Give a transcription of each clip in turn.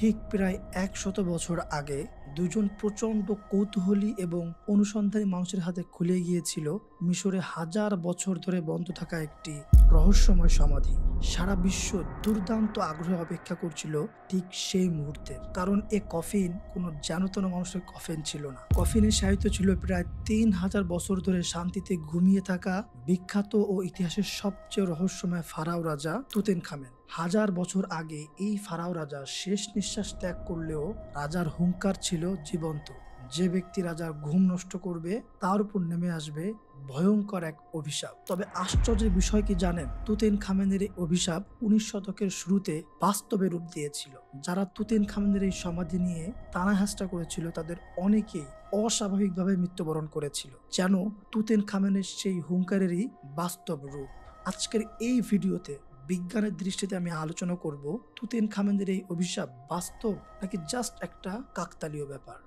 ঠিক প্রায় ১০০ বছর আগে দুজন প্রচণ্ড কৌতূহলী এবং অনুসন্ধানী মানুষের হাতে খুলে গিয়েছিল মিশরে হাজার বছর ধরে বন্ধ থাকা একটি রহস্যময় সমাধি। সারা বিশ্ব দুর্দান্ত আগ্রহে অপেক্ষা করছিল ঠিক সেই মুহূর্তে, কারণ এ কফিন কোনো জ্যানতন মানুষের কফিন ছিল না। কফিনের সাহিত্য ছিল প্রায় ৩,০০০ বছর ধরে শান্তিতে ঘুমিয়ে থাকা বিখ্যাত ও ইতিহাসের সবচেয়ে রহস্যময় ফারাও রাজা তুতেনখামেন। হাজার বছর আগে এই ফারাও রাজা শেষ নিঃশ্বাস ত্যাগ করলেও রাজার হুঙ্কার ছিল জীবন্ত। যে ব্যক্তি রাজার ঘুম নষ্ট করবে তার উপর নেমে আসবে ভয়ঙ্কর এক অভিশাপ। তবে আশ্চর্যের বিষয় কি জানেন, তুতেনখামেনের এই অভিশাপ ১৯ শতকের শুরুতে বাস্তবে রূপ দিয়েছিল। যারা তুতেনখামেনের এই সমাধি নিয়ে টানাহেঁচড়া করেছিল তাদের অনেকেই অস্বাভাবিকভাবে মৃত্যুবরণ করেছিল, যেন তুতেনখামেনের সেই হুঙ্কারেরই বাস্তব রূপ। আজকের এই ভিডিওতে বিজ্ঞানের দৃষ্টিতে আমি আলোচনা করব তুতেনখামেনের এই অভিশাপ বাস্তব নাকি জাস্ট একটা কাকতালীয় ব্যাপার।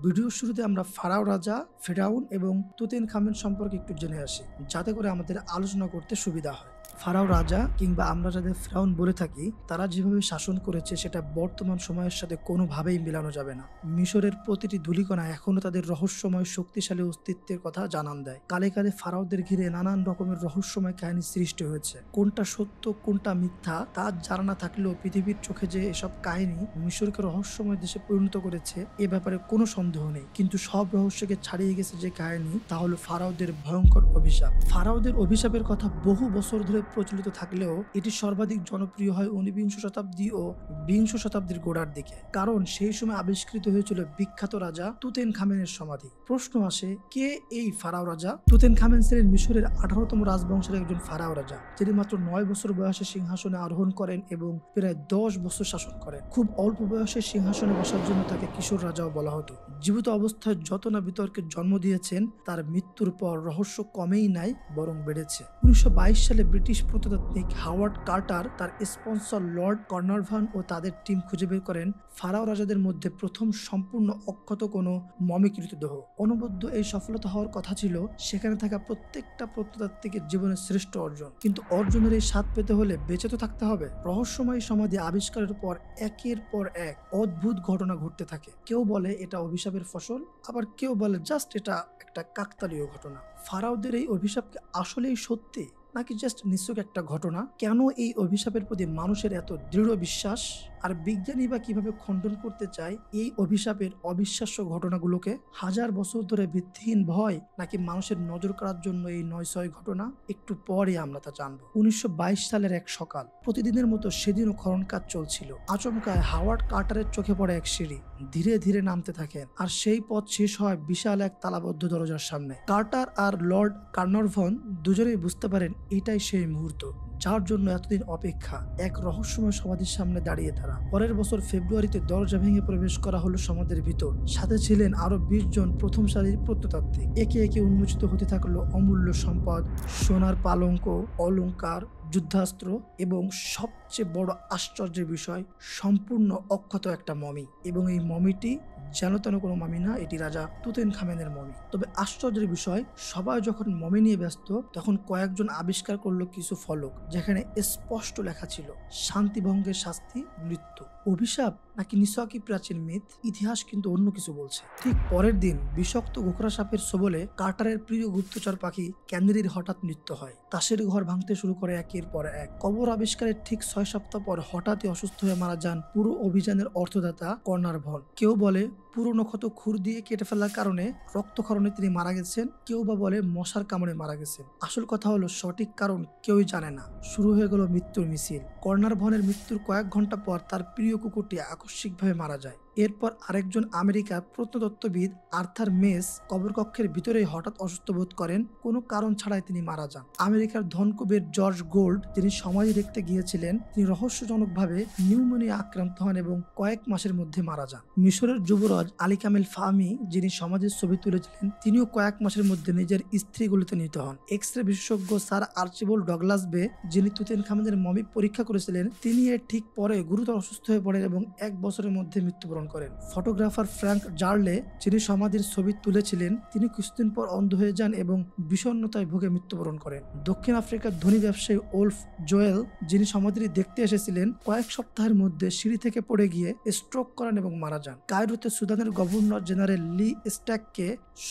ভিডিওর শুরুতে আমরা ফারাও রাজা, ফেরাউন এবং তুতেনখামেন সম্পর্কে একটু জেনে আসি, যাতে করে আমাদের আলোচনা করতে সুবিধা হয়। ফারাও রাজা কিংবা আমরা যাদের ফেরাউন বলে থাকি, তারা যেভাবে শাসন করেছে সেটা বর্তমান সময়ের সাথে কোনোভাবেই মেলানো যাবে না। মিশরের প্রতিটি ধূলিকণা এখনো তাদের রহস্যময় শক্তিশালী অস্তিত্বের কথা জানান দেয়। কালে কালে ফারাওদের ঘিরে নানান রকমের রহস্যময় কাহিনী সৃষ্টি হয়েছে। কোনটা সত্য কোনটা মিথ্যা তা জানা না থাকলেও পৃথিবীর চোখে যে এসব কাহিনী মিশরকে রহস্যময় দেশে পরিণত করেছে এ ব্যাপারে কোনো সন্দেহ নেই। কিন্তু সব রহস্যকে ছাড়িয়ে গেছে যে কাহিনী, তা হলো ফারাওদের ভয়ঙ্কর অভিশাপ। ফারাওদের অভিশাপের কথা বহু বছর ধরে প্রচলিত থাকলেও এটি সর্বাধিক জনপ্রিয় হয় ১৯বিংশ শতাব্দী ও বিংশ শতাব্দীর গোড়ার দিকে, কারণ সেই সময় আবিষ্কৃত হয়েছিল বিখ্যাত রাজা তুতেনখামেনের সমাধি। প্রশ্ন আসে, কে এই ফারাও রাজা? তুতেনখামেন ছিলেন মিশরের ১৮তম রাজবংশের একজন ফারাও রাজা, যিনি মাত্র ৯ বছর বয়সে সিংহাসনে আরোহণ করেন এবং প্রায় ১০ বছর শাসন করেন। খুব অল্প বয়সে সিংহাসনে বসার জন্য তাকে কিশোর রাজাও বলা হতো। জীবিত অবস্থায় যত না বিতর্কের জন্ম দিয়েছেন, তার মৃত্যুর পর রহস্য কমেই নাই বরং বেড়েছে। ১৯২২ সালে ব্রিটিশ প্রত্নতাত্ত্বিক হাওয়ার্ড কার্টার তার স্পন্সর লর্ড কর্নারভান ও তাদের টিম খুঁজে বের করেন ফারাও রাজাদের মধ্যে প্রথম সম্পূর্ণ অক্ষত কোনো মমিকৃত দেহ। অনবদ্য এই সফলতা হওয়ার কথা ছিল সেখানে থাকা প্রত্যেকটা প্রত্নতাত্ত্বিকের জীবনের শ্রেষ্ঠ অর্জন, কিন্তু অর্জনের এই স্বাদ পেতে হলে বেঁচে তো থাকতে হবে। রহস্যময় সমাধি আবিষ্কারের পর একের পর এক অদ্ভুত ঘটনা ঘটতে থাকে। কেউ বলে এটা অভিশাপের ফসল, আবার কেউ বলে জাস্ট এটা একটা কাকতালীয় ঘটনা। ফারাওদের এই অভিশাপ কি আসলেই সত্যি নাকি জাস্ট নিছক একটা ঘটনা? কেন এই অভিশাপের প্রতি মানুষের এত দৃঢ় বিশ্বাস, আর বিজ্ঞানী বা কিভাবে খণ্ডন করতে চায় এই অভিশাপের অবিশ্বাস্য ঘটনাগুলোকে? হাজার বছর ধরে ভিত্তিহীন ভয় নাকি মানুষের নজর কাড়ার জন্য এই ৯-৬ ঘটনা? একটু পরে আমরা তা জানবো। ১৯২২ সালের এক সকাল, প্রতিদিনের মতো সেদিনও খনন কাজ চলছিল। আচমকায় হাওয়ার্ড কার্টারের চোখে পড়ে এক সিঁড়ি ধীরে ধীরে নামতে থাকেন, আর সেই পথ শেষ হয় বিশাল এক তালাবদ্ধ দরজার সামনে। কার্টার আর লর্ড কার্নারভন দুজনেই বুঝতে পারেন এটাই সেই মুহূর্ত যার জন্য এতদিন অপেক্ষা। এক রহস্যময় সমাধির সামনে দাঁড়িয়ে তারা। পরের বছর ফেব্রুয়ারিতে দরজা ভেঙে প্রবেশ করা হলো সমাধির ভিতর। সাথে ছিলেন আরো ২০ জন প্রথম সারির প্রত্নতাত্ত্বিক। একে একে উন্মোচিত হতে থাকলো অমূল্য সম্পদ, সোনার পালঙ্ক, অলংকার, যুদ্ধাস্ত্র এবং সবচেয়ে বড় আশ্চর্যের বিষয়, সম্পূর্ণ অক্ষত একটা মমি। এবং এই মমিটি যেন তেন কোনো মমি না, এটি রাজা তুতেনখামেনের মমি। তবে আশ্চর্যের বিষয়, সবাই যখন মমি নিয়ে ব্যস্ত তখন কয়েকজন আবিষ্কার করলো কিছু ফলক, যেখানে স্পষ্ট লেখা ছিল শান্তিভঙ্গের শাস্তি মৃত্যু। অভিশাপ নাকি নিছকই প্রাচীন মিথ? ইতিহাস কিন্তু অন্য কিছু বলছে। ঠিক পরের দিন বিষাক্ত গোখরা সাপের ছোবলে কার্টারের প্রিয় গুপ্তচর পাখি ক্যানারির হঠাৎ মৃত্যু হয়। তাসের ঘর ভাঙতে শুরু করে একের পর এক। কবর আবিষ্কারের ঠিক ৬ সপ্তাহ পর হঠাৎই অসুস্থ হয়ে মারা যান পুরো অভিযানের অর্থদাতা কর্নারভন। কেউ বলে পুরনো ক্ষত খুর দিয়ে কেটে ফেলার কারণে রক্তক্ষরণে তিনি মারা গেছেন, কেউ বা বলে মশার কামড়ে মারা গেছেন। আসল কথা হলো সঠিক কারণ কেউই জানে না। শুরু হয়ে গেল মৃত্যুর মিছিল। কর্নারভনের মৃত্যুর কয়েক ঘন্টা পর তার প্রিয় কুকুরটি আকস্মিকভাবে মারা যায়। এরপর আরেকজন আমেরিকার প্রত্নতত্ত্ববিদ আর্থার মেস কবরকক্ষের ভিতরেই হঠাৎ অসুস্থ বোধ করেন, কোনো কারণ ছাড়াই তিনি মারা যান। আমেরিকার ধনকুবের জর্জ গোল্ড, যিনি সমাধি দেখতে গিয়েছিলেন, তিনি রহস্যজনকভাবে নিউমোনিয়া আক্রান্ত হন এবং কয়েক মাসের মধ্যে মারা যান। মিশরের যুবরাজ আলী কামেল ফাহমি, যিনি সমাধির ছবি তুলেছিলেন, তিনিও কয়েক মাসের মধ্যে নিজের স্ত্রীগুলিতে নিহত হন। এক্স-রে বিশেষজ্ঞ স্যার আর্চিবোল্ড ডগলাস বে, যিনি তুতেনখামেনের মমি পরীক্ষা করেছিলেন, তিনি এর ঠিক পরে গুরুতর অসুস্থ হয়ে পড়েন এবং ১ বছরের মধ্যে মৃত্যুবরণ করেন। ফটোগ্রাফার ফ্র্যাঙ্ক জার্লে, যিনি সমাধির ছবি তুলেছিলেন, তিনি কিছুদিন পর অন্ধ হয়ে যান এবং বিষণ্ণতায় ভুগে মৃত্যুবরণ করেন। দক্ষিণ আফ্রিকার ধনী ব্যবসায়ী ওলফ জোয়েল, যিনি সমাধিটি দেখতে এসেছিলেন, কয়েক সপ্তাহের মধ্যে সিঁড়ি থেকে পড়ে গিয়ে স্ট্রোক করেন এবং মারা যান। কায়রোতে সুদানের গভর্নর জেনারেল লি স্ট্যাককে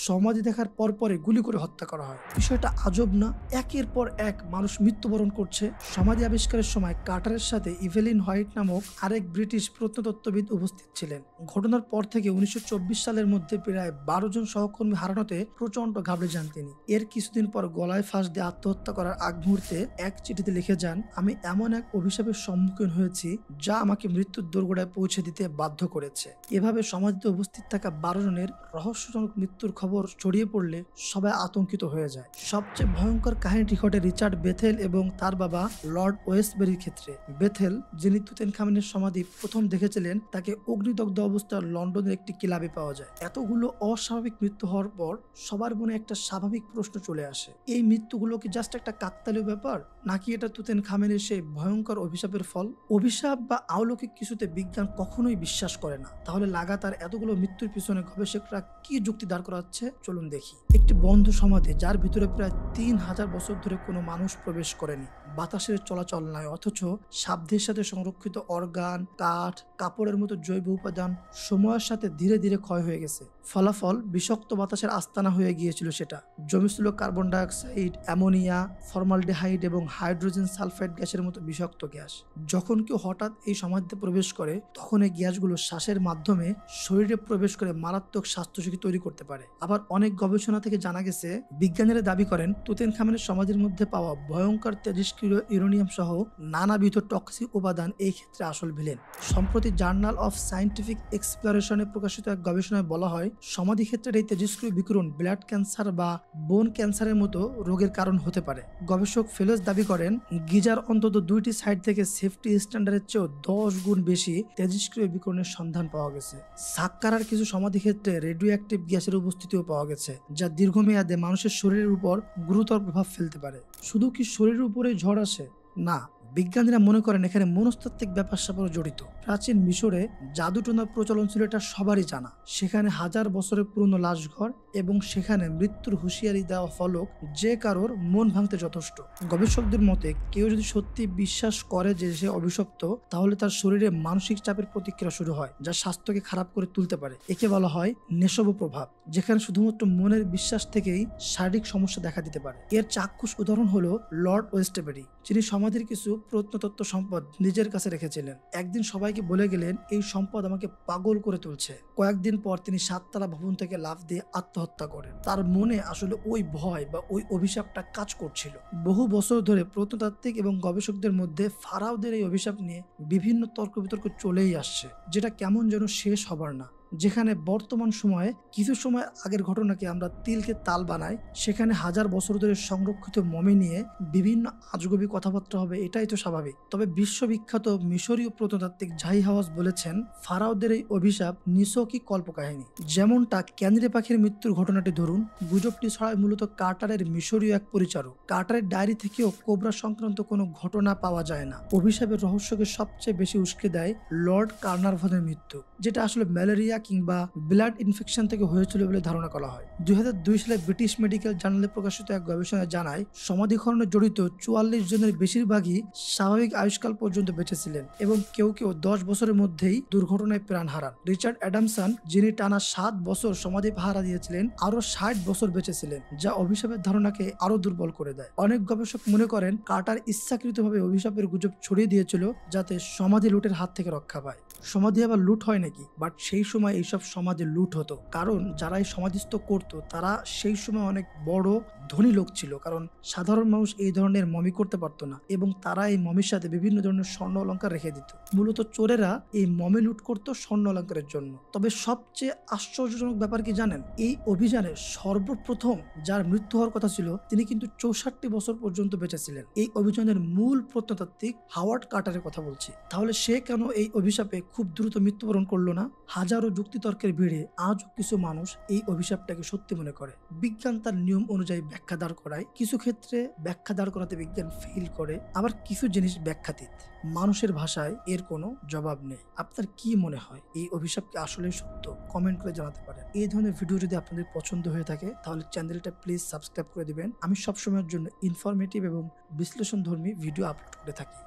সমাধি দেখার পরপরই গুলি করে হত্যা করা হয়। বিষয়টা আজব না? একের পর এক মানুষ মৃত্যুবরণ করছে। সমাধি আবিষ্কারের সময় কার্টারের সাথে ইভেলিন হোয়াইট নামক আরেক ব্রিটিশ প্রত্নতত্ত্ববিদ উপস্থিত ছিলেন। ঘটনার পর থেকে 1924 সালের মধ্যে প্রায় 12 জন সহকর্মী হারানোতে প্রচন্ড ঘাবড়ে যান তিনি। এর কিছুদিন পর গলায় ফাঁস দিয়ে আত্মহত্যা করার আগ মুহূর্তে এক চিঠিতে লিখে যান, আমি এমন এক অভিশাপের সম্মুখীন হয়েছি যা আমাকে মৃত্যুর দোরগোড়ায় পৌঁছে দিতে বাধ্য করেছে। এভাবে সমাধিতে উপস্থিত থাকা 12 জনের রহস্যজনক মৃত্যুর খবর ছড়িয়ে পড়লে সবাই আতঙ্কিত হয়ে যায়। সবচেয়ে ভয়ঙ্কর কাহিনীটি ঘটে রিচার্ড বেথেল এবং তার বাবা লর্ড ওয়েস্টবেরির ক্ষেত্রে। বেথেল, যিনি তুতেনখামেনের সমাধি প্রথম দেখেছিলেন, তাকে অগ্নিদগ্ধ অবস্থায় লন্ডনের একটি ক্লাবে পাওয়া যায়। এতগুলো অস্বাভাবিক মৃত্যু হওয়ার পর সবার মনে একটা স্বাভাবিক প্রশ্ন চলে আসে, এই মৃত্যুগুলো কি জাস্ট একটা কাকতালীয় ব্যাপার, নাকি এটা তুতেনখামেনের সেই ভয়ঙ্কর অভিশাপের ফল? অভিশাপ বা অলৌকিক কিছুতে বিজ্ঞান কখনোই বিশ্বাস করে না। তাহলে লাগাতার এতগুলো মৃত্যুর পিছনে গবেষকরা কি যুক্তি দাঁড় করাচ্ছে, চলুন দেখি। একটি বন্ধ সমাধি যার ভিতরে প্রায় 3000 বছর ধরে কোনো মানুষ প্রবেশ করেনি, বাতাসের চলাচল নাই, অথচ সাধ্যের সাথে সংরক্ষিত অর্গান, কাঠ, কাপড়ের মতো জৈব উপাদান সময়ের সাথে ধীরে ধীরে ক্ষয় হয়ে গেছে। ফলাফল, বিষাক্ত বাতাসের আস্তানা হয়ে গিয়েছিল সেটা। জমেছিল কার্বন ডাইঅক্সাইড, অ্যামোনিয়া, ফর্মালডিহাইড এবং হাইড্রোজেন সালফাইড গ্যাসের মতো বিষাক্ত গ্যাস। যখন কেউ হঠাৎ এই সমাধিতে প্রবেশ করে, তখন এই গ্যাসগুলো শ্বাসের মাধ্যমে শরীরে প্রবেশ করে মারাত্মক স্বাস্থ্য ঝুঁকি তৈরি করতে পারে। আবার অনেক গবেষণা থেকে জানা গেছে, বিজ্ঞানীরা দাবি করেন তুতেনখামেনের সমাধির মধ্যে পাওয়া ভয়ঙ্কর তেজস্ক্রিয় ইউরেনিয়াম সহ নানাবিধ টক্সিক উপাদান এই ক্ষেত্রে আসল ভিলেন। সম্প্রতি জার্নাল অফ সায়েন্টিফিক এক্সপ্লোরেশনে প্রকাশিত এক গবেষণায় বলা হয়, সমাধি ক্ষেত্রের এই তেজস্ক্রিয় বিকিরণ ব্লাড ক্যান্সার বা বোন ক্যান্সারের মতো রোগের কারণ হতে পারে। গবেষক ফেলোজ দাবি করেন, গিজার অন্তত 2টি সাইড থেকে সেফটি স্ট্যান্ডার্ডের চেয়েও 10 গুণ বেশি তেজস্ক্রিয় বিকিরণের সন্ধান পাওয়া গেছে। সাক্কারার কিছু সমাধি ক্ষেত্রে রেডিও অ্যাক্টিভ গ্যাসের উপস্থিতিও পাওয়া গেছে, যা দীর্ঘমেয়াদে মানুষের শরীরের উপর গুরুতর প্রভাব ফেলতে পারে। শুধু কি শরীরের উপরে ঝড় আসে? না, বিজ্ঞানীরা মনে করেন এখানে মনস্তাত্ত্বিক ব্যাপার স্যাপারও জড়িত। প্রাচীন মিশরে জাদুটোনার প্রচলন ছিল, এটা সবারই জানা। সেখানে 1000 বছরের পুরনো লাশঘর এবং সেখানে মৃত্যুর হুঁশিয়ারি দেওয়া ফলক যে কারোর মন ভাঙতে যথেষ্ট। গবেষকদের মতে, কেউ যদি সত্যি বিশ্বাস করে যে সে অভিশপ্ত, তাহলে তার শরীরে মানসিক চাপের প্রতিক্রিয়া শুরু হয়, যা স্বাস্থ্যকে খারাপ করে তুলতে পারে। একে বলা হয় নেশব প্রভাব, যেখানে শুধুমাত্র মনের বিশ্বাস থেকেই শারীরিক সমস্যা দেখা দিতে পারে। এর চাক্ষুষ উদাহরণ হলো লর্ড ওয়েস্টবেরি, যিনি সমাধির কিছু প্রত্নতত্ত্ব সম্পদ নিজের কাছে রেখেছিলেন। একদিন সবাইকে বলে গেলেন, এই সম্পদ আমাকে পাগল করে তুলছে। কয়েকদিন পর তিনি 7তলা ভবন থেকে লাফ দিয়ে আত্মহত্যা করেন। তার মনে আসলে ওই ভয় বা ওই অভিশাপটা কাজ করছিল। বহু বছর ধরে প্রত্নতাত্ত্বিক এবং গবেষকদের মধ্যে ফারাওদের এই অভিশাপ নিয়ে বিভিন্ন তর্ক বিতর্ক চলেই আসছে, যেটা কেমন যেন শেষ হবার না। যেখানে বর্তমান সময়ে কিছু সময় আগের ঘটনাকে আমরা তিলকে তাল বানাই, সেখানে 1000 বছর ধরে সংরক্ষিত মমি নিয়ে বিভিন্ন আজগুবি কথাবার্তা হবে, এটাই তো স্বাভাবিক। তবে বিশ্ববিখ্যাত মিশরীয় প্রত্নতাত্ত্বিক জাহি হাওয়াজ বলেছেন, ফারাওদের এই অভিশাপ নিছকই কল্পকাহিনী। যেমনটা ক্যানরি পাখির মৃত্যুর ঘটনাটি ধরুন, গুজবটি ছড়ায় মূলত কার্টারের মিশরীয় এক পরিচারক। কার্টারের ডায়েরি থেকেও কোবরা সংক্রান্ত কোনো ঘটনা পাওয়া যায় না। অভিশাপের রহস্যকে সবচেয়ে বেশি উস্কে দেয় লর্ড কার্নারভনের মৃত্যু, যেটা আসলে ম্যালেরিয়া কিংবা ব্লাড ইনফেকশন থেকে হয়েছিল বলে ধারণা করা হয়। 2002 সালে ব্রিটিশ মেডিকেল জার্নালে প্রকাশিত এক গবেষণায় জানায়, সমাধি খননে জড়িত 44 জনের বেশিরভাগই স্বাভাবিক আয়ুষ্কাল পর্যন্ত বেঁচেছিলেন এবং কেউ কেউ 10 বছরের মধ্যেই দুর্ঘটনায় প্রাণ হারান। রিচার্ড অ্যাডামসন, যিনি টানা 7 বছর সমাধি পাহারা দিয়েছিলেন, আরো 60 বছর বেঁচেছিলেন, যা অভিশাপের ধারণাকে আরো দুর্বল করে দেয়। অনেক গবেষক মনে করেন কার্টার ইচ্ছাকৃতভাবে অভিশাপের গুজব ছড়িয়ে দিয়েছিল যাতে সমাধি লুটের হাত থেকে রক্ষা পায়। সমাধি আবার লুট হয় নাকি? বাট সেই সময় এইসব সমাধি লুট হতো, কারণ যারা এই সমাধিস্থ করত তারা সেই সময় অনেক বড় ধনী লোক ছিল, কারণ সাধারণ মানুষ এই ধরনের মমি করতে পারতো না এবং তারা এই মমির সাথে বিভিন্ন ধরনের স্বর্ণ অলঙ্কার রেখে দিত। মূলত চোরেরা এই মমি লুট করতো স্বর্ণ অলঙ্কারের জন্য। তবে সবচেয়ে আশ্চর্যজনক ব্যাপার কি জানেন? এই অভিযানে সর্বপ্রথম যার মৃত্যু হওয়ার কথা ছিল, তিনি কিন্তু 64 বছর পর্যন্ত বেঁচে ছিলেন। এই অভিযানের মূল প্রত্নতাত্ত্বিক হাওয়ার্ড কার্টারের কথা বলছি। তাহলে সে কেন এই অভিশাপে খুব দ্রুত মৃত্যুবরণ করলো না? হাজারো যুক্তিতর্কের ভিড়ে আজও কিছু মানুষ এই অভিশাপটাকে সত্যি মনে করে। বিজ্ঞান তার নিয়ম অনুযায়ী ব্যাখ্যা দাঁড় করায়, কিছু ক্ষেত্রে ব্যাখ্যা দাঁড় করাতে বিজ্ঞান ফেল করে, আবার কিছু জিনিস ব্যাখ্যাতীত। মানুষের ভাষায় এর কোনো জবাব নেই। আপনার কি মনে হয় এই অভিশাপ কি আসলে সত্য? কমেন্ট করে জানাতে পারেন। এই ধরনের ভিডিও যদি আপনাদের পছন্দ হয়ে থাকে তাহলে চ্যানেলটা প্লিজ সাবস্ক্রাইব করে দিবেন। আমি সবসময়ের জন্য ইনফরমেটিভ এবং বিশ্লেষণধর্মী ভিডিও আপলোড করে থাকি।